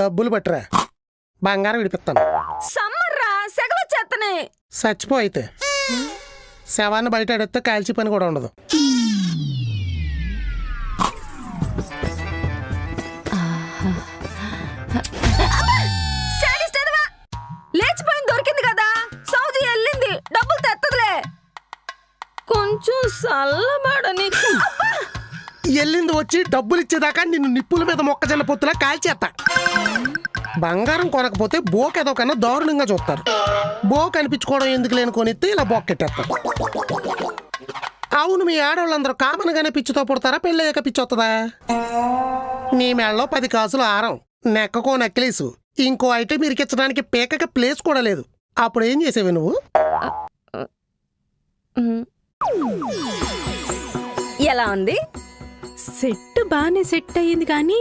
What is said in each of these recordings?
డబ్బులు పట్టురా, బంగారం విడిపిస్తాను. సమ్మర్రా సెగలొచ్చేత్తనే. చచ్చిపో అయితే. శవాన్ని బయట అడిగితే కాల్చి పని కూడా ఉండదు. లేచిపోయింది, దొరికింది కదా. సౌజీ వెళ్ళింది, డబ్బులు తెత్తదిలే. కొంచెం చల్లబడని. వెళ్ళింది వచ్చి డబ్బులు ఇచ్చేదాకా నిన్ను నిప్పుల మీద మొక్కజొన్న పొత్తులా కాల్చేస్తా. బంగారం కొనకపోతే బోకెదో కన్నా దారుణంగా చూస్తారు. బో కనిపించుకోవడం ఎందుకు లేని కొనిస్తే ఇలా బొక్కెట్టేస్తారు. అవును, మీ ఆడవాళ్ళందరూ కామన్గానే పిచ్చితో పుడతారా, పెళ్ళయ్యాక పిచ్చి వస్తుందా? నీ మెళ్ళలో 10 కాసులు ఆరం, నెక్కకో నెక్లేసు, ఇంకో ఐటెం ఇరికించడానికి పేకక ప్లేస్ కూడా లేదు. అప్పుడు ఏం చేసేవి నువ్వు? ఎలా ఉంది? సెట్ బానే సెట్ అయ్యింది కానీ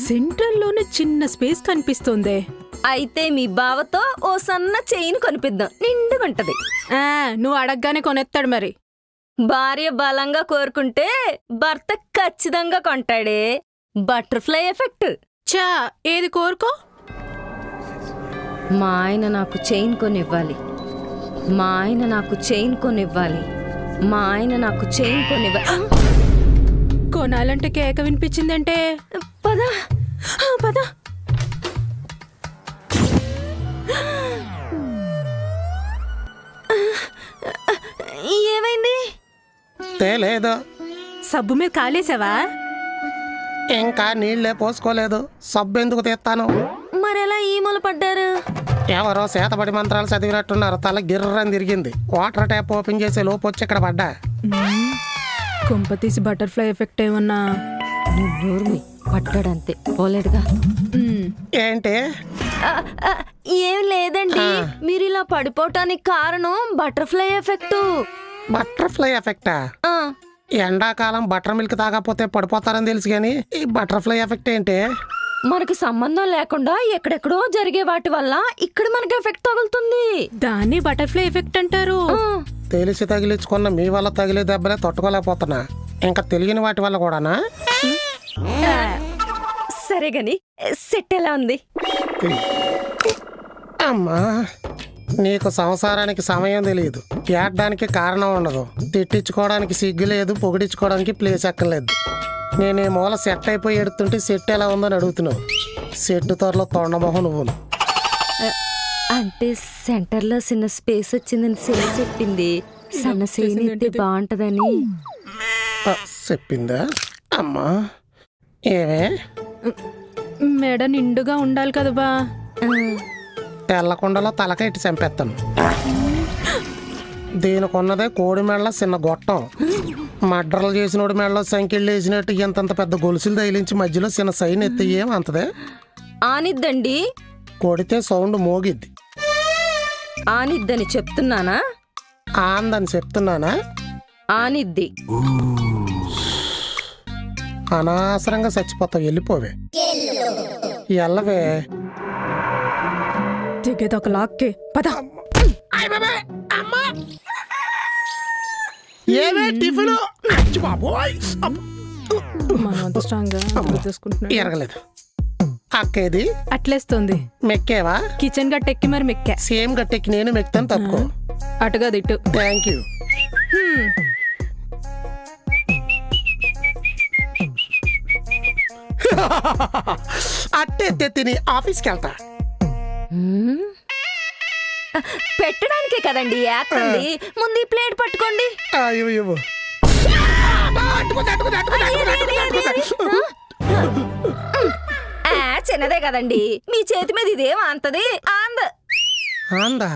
సెంట్రల్ లోనే చిన్న స్పేస్ కనిపిస్తుంది. అయితే మీ బావతో ఓ సన్న చైన్ కొనిపిద్దాం, నిండుగుంటది. నువ్వు అడగగానే కొనేస్తాడు మరి. భార్య బలంగా కోరుకుంటే భర్త ఖచ్చితంగా కొంటాడే. Butterfly effect. చా, ఏది కోరుకో. మా ఆయన నాకు చైన్ కొనివ్వాలి, మా ఆయన నాకు చైన్ కొనివ్వాలి, మా ఆయన నాకు చైన్ కొనివ్వాలి. కొనాలంటే కేక వినిపించిందంటే పద పద. ఏమైంది? తేలేదు. సబ్బు మీద కాలేసావా? ఇంకా నీళ్లే పోసుకోలేదు, సబ్బు ఎందుకు తీస్తాను? మరెలా ఈ మూల పడ్డారు? ఎవరో సేతబడి మంత్రాలు చదివినట్టున్నారు. తల గిర్రని తిరిగింది. వాటర్ ట్యాప్ ఓపెన్ చేసే లోపు వచ్చి ఇక్కడ పడ్డా. కొంప తీసి బటర్ఫ్లై ఎఫెక్ట్ ఏమన్నా? నువ్వు పడ్డాడంతే, పోలేడుగా. ఏంటి? ఏం లేదండి, మీరు ఇలా పడిపోవటానికి కారణం బటర్ఫ్లై ఎఫెక్ట్. బటర్ఫ్లై ఎఫెక్టా? ఎండాకాలం బటర్ మిల్క్ తాగకపోతే పడిపోతారని తెలుసు కానీ ఈ బటర్ఫ్లై ఎఫెక్ట్ ఏంటి? మనకి సంబంధం లేకుండా ఎక్కడెక్కడో జరిగే వాటి వల్ల ఇక్కడ మనకి ఎఫెక్ట్ తగులుతుంది. దాన్ని బటర్ఫ్లై ఎఫెక్ట్ అంటారు. తెలిసి తగిలించుకున్న మీ వల్ల తగిలే దెబ్బలే తట్టుకోలేకపోతున్నా, ఇంకా తెలియని వాటి వల్ల కూడానా? సరే గాని సెట్ ఎలా ఉంది? అమ్మా, నీకు సంసారానికి సమయం తెలియదు, ఏడ్డానికి కారణం ఉండదు, తిట్టించుకోవడానికి సిగ్గు లేదు, పొగిడించుకోవడానికి ప్లేస్ ఎక్కర్లేదు. నేను ఈ మూల సెట్ అయిపోయి ఎడుతుంటే సెట్ ఎలా ఉందని అడుగుతున్నావు. సెట్ త్వరలో తొండమోహం నువ్వును. అంటే సెంటర్ లో చిన్న స్పేస్ వచ్చిందని సేల్ చెప్పింది. సన్న సేల్ అయితే బాగుంటదని చెప్పిందా? అమ్మా, ఏమే మెడ నిండుగా ఉండాలి కదా బా. తెల్లకొండలో తలకైటి చంపేస్తాను. దీనికున్నదే కోడి మెడలో చిన్న గొట్టం. మడ్రలు చేసినోడి మెడలో సంఖ్యలు వేసినట్టు ఎంతంత పెద్ద గొలుసులు తగిలించి మధ్యలో చిన్న సైన్ ఎత్తి ఏమంతదే? ఆనిద్దండి. కొడితే సౌండ్ మోగిద్ది. ఆనిద్దని చెప్తున్నానా? ఆందని చెప్తున్నానా? ఆనిద్ది. అనవసరంగా చచ్చిపోతావు, వెళ్ళిపోవే. ఎల్లవే. దిగేదొక లాక్కే పద. ఏమే టిఫిన్? ఎరగలేదు. అక్కేది అట్లేస్తుంది. మెక్కేవా? కిచెన్ గట్టెక్కి మరి మెక్కా. సేమ్ గట్టెక్కి నేను మెక్తాను, తప్పుకో. అటుగా దిట్టు. Thank you. అట్టే తిని ఆఫీస్కి వెళ్తా. పెట్టడానికే కదండి యాత్రండి. ముందు ఈ ప్లేట్ పట్టుకోండి. చిన్నదే కదండి, మీ చేతి మీద ఇదేం అంతది. ఆందా